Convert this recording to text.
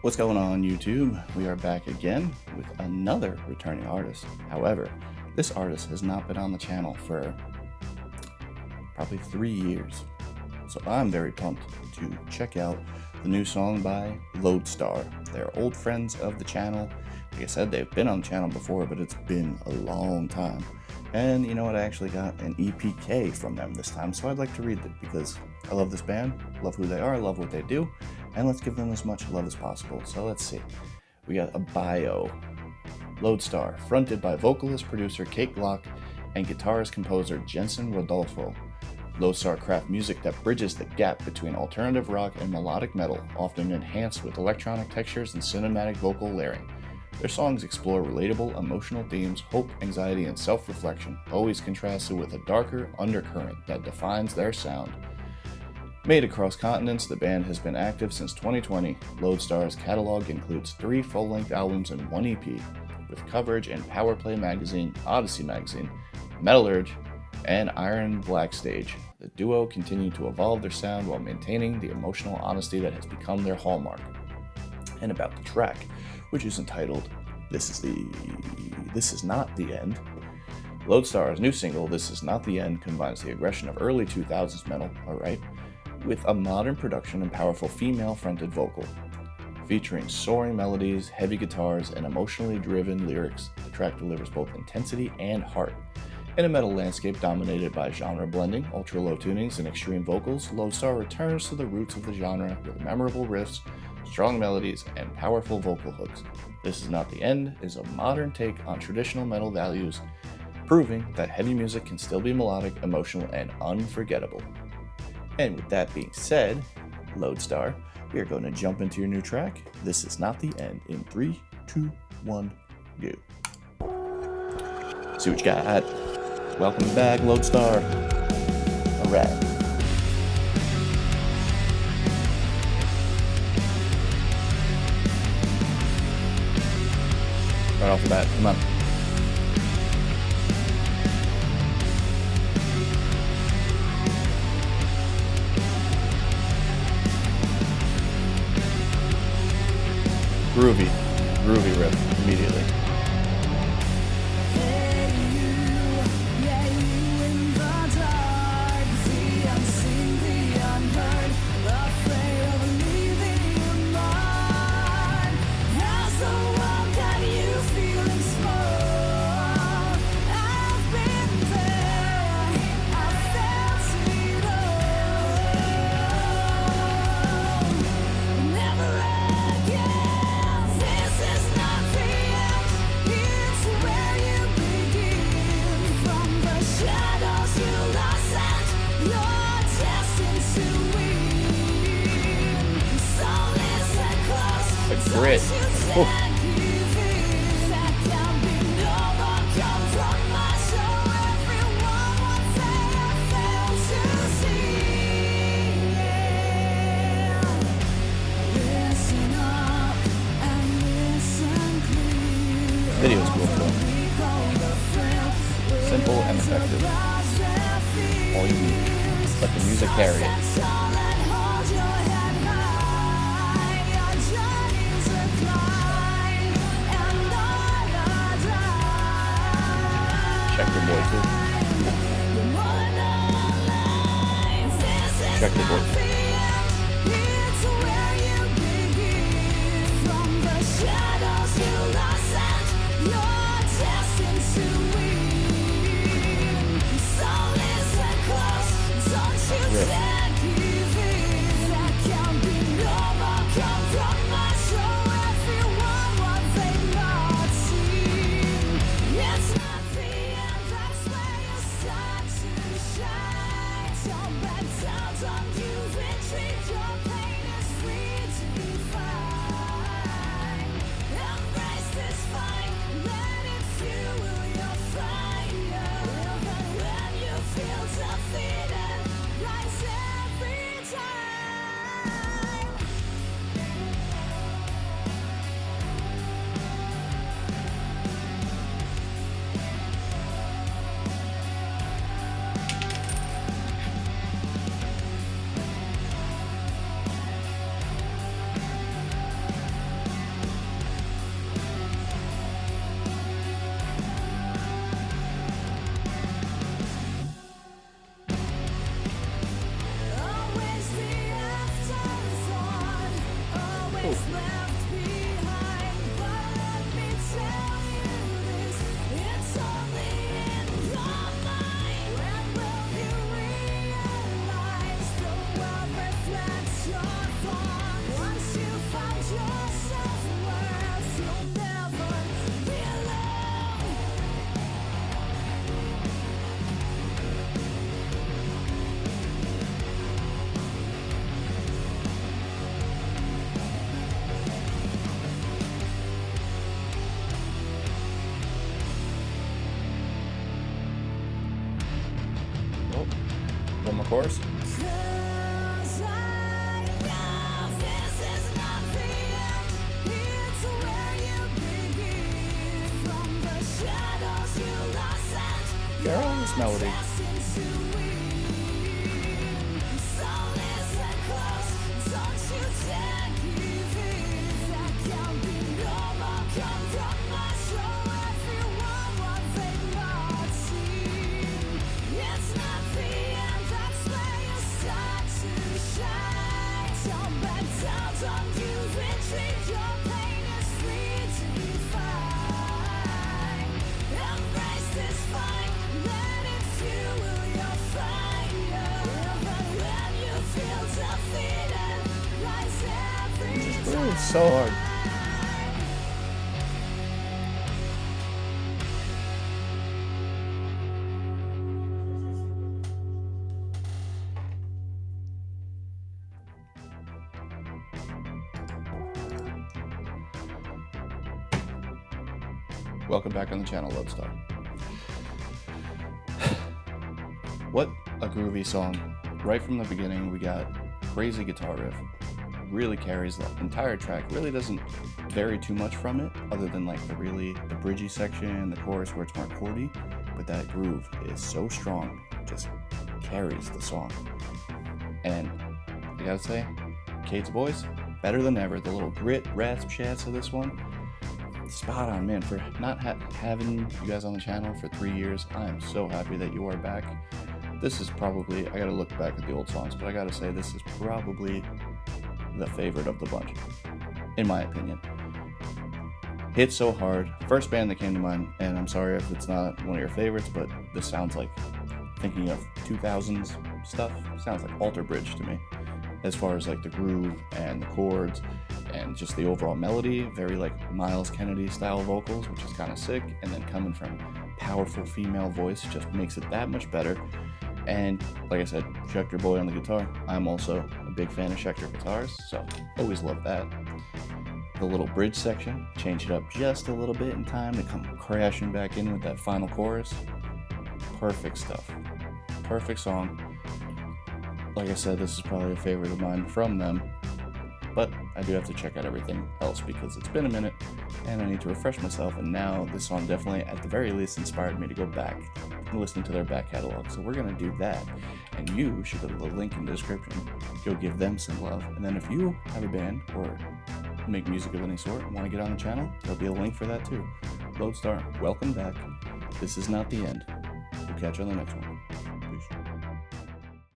What's going on, YouTube? We are back again with another returning artist. However, this artist has not been on the channel for probably 3 years. So I'm very pumped to check out the new song by Lodestar. They're old friends of the channel. Like I said, they've been on the channel before, but it's been a long time. And you know what? I actually got an EPK from them this time, so I'd like to read it because I love this band, love who they are, love what they do, and let's give them as much love as possible. So let's see. We got a bio. Lodestar, fronted by vocalist producer Kate Glock and guitarist composer Jensen Rodolfo. Lodestar craft music that bridges the gap between alternative rock and melodic metal, often enhanced with electronic textures and cinematic vocal layering. Their songs explore relatable, emotional themes, hope, anxiety, and self-reflection, always contrasted with a darker undercurrent that defines their sound. Made across continents, the band has been active since 2020. Lodestar's catalog includes 3 full-length albums and 1 EP, with coverage in Powerplay Magazine, Odyssey Magazine, Metallurge, and Iron Black Stage. The duo continue to evolve their sound while maintaining the emotional honesty that has become their hallmark. And about the track, which is entitled This Is Not the End. Lodestar's new single, This Is Not the End, combines the aggression of early 2000s metal, with a modern production and powerful female-fronted vocal. Featuring soaring melodies, heavy guitars, and emotionally driven lyrics, the track delivers both intensity and heart. In a metal landscape dominated by genre blending, ultra-low tunings, and extreme vocals, Lodestar returns to the roots of the genre with memorable riffs, strong melodies, and powerful vocal hooks. This Is Not the End is a modern take on traditional metal values, proving that heavy music can still be melodic, emotional, and unforgettable. And with that being said, Lodestar, we are going to jump into your new track, This Is Not the End, in 3, 2, 1, go. See what you got. Welcome back, Lodestar. Alright. Right off the bat, come on. Groovy riff immediately. Grit. Oh. Video's cool too. Simple and effective. All you need. Let the music carry it. Check your boy too. Check your boy. Riff. chorus. Girl, this melody. It's so hard. Welcome back on the channel, Lodestar. What a groovy song. Right from the beginning, we got crazy guitar riff. Really carries the entire track. Really doesn't vary too much from it, other than like the bridgy section, the chorus where it's more chordy. But that groove is so strong, just carries the song. And I gotta say, Kate's voice, better than ever. The little grit, rasp shats of this one, spot on, man. For not having you guys on the channel for 3 years, I am so happy that you are back. This is probably, I gotta look back at the old songs, but I gotta say this is probably the favorite of the bunch, in my opinion. Hits so hard. First band that came to mind, and I'm sorry if it's not one of your favorites, but this sounds like, thinking of 2000s stuff, sounds like Alter Bridge to me, as far as like the groove and the chords and just the overall melody. Very like Miles Kennedy style vocals, which is kind of sick, and then coming from powerful female voice just makes it that much better. And like I said, Schecter boy on the guitar. I'm also a big fan of Schecter guitars, so always love that. The little bridge section, change it up just a little bit in time to come crashing back in with that final chorus. Perfect stuff. Perfect song. Like I said, this is probably a favorite of mine from them, but I do have to check out everything else because it's been a minute and I need to refresh myself, and now this song definitely, at the very least, inspired me to go back and listen to their back catalog. So we're going to do that, and you should go to the link in the description. Go give them some love, and then if you have a band or make music of any sort and want to get on the channel, there'll be a link for that too. Lodestar, welcome back. This is not the end. We'll catch you on the next one.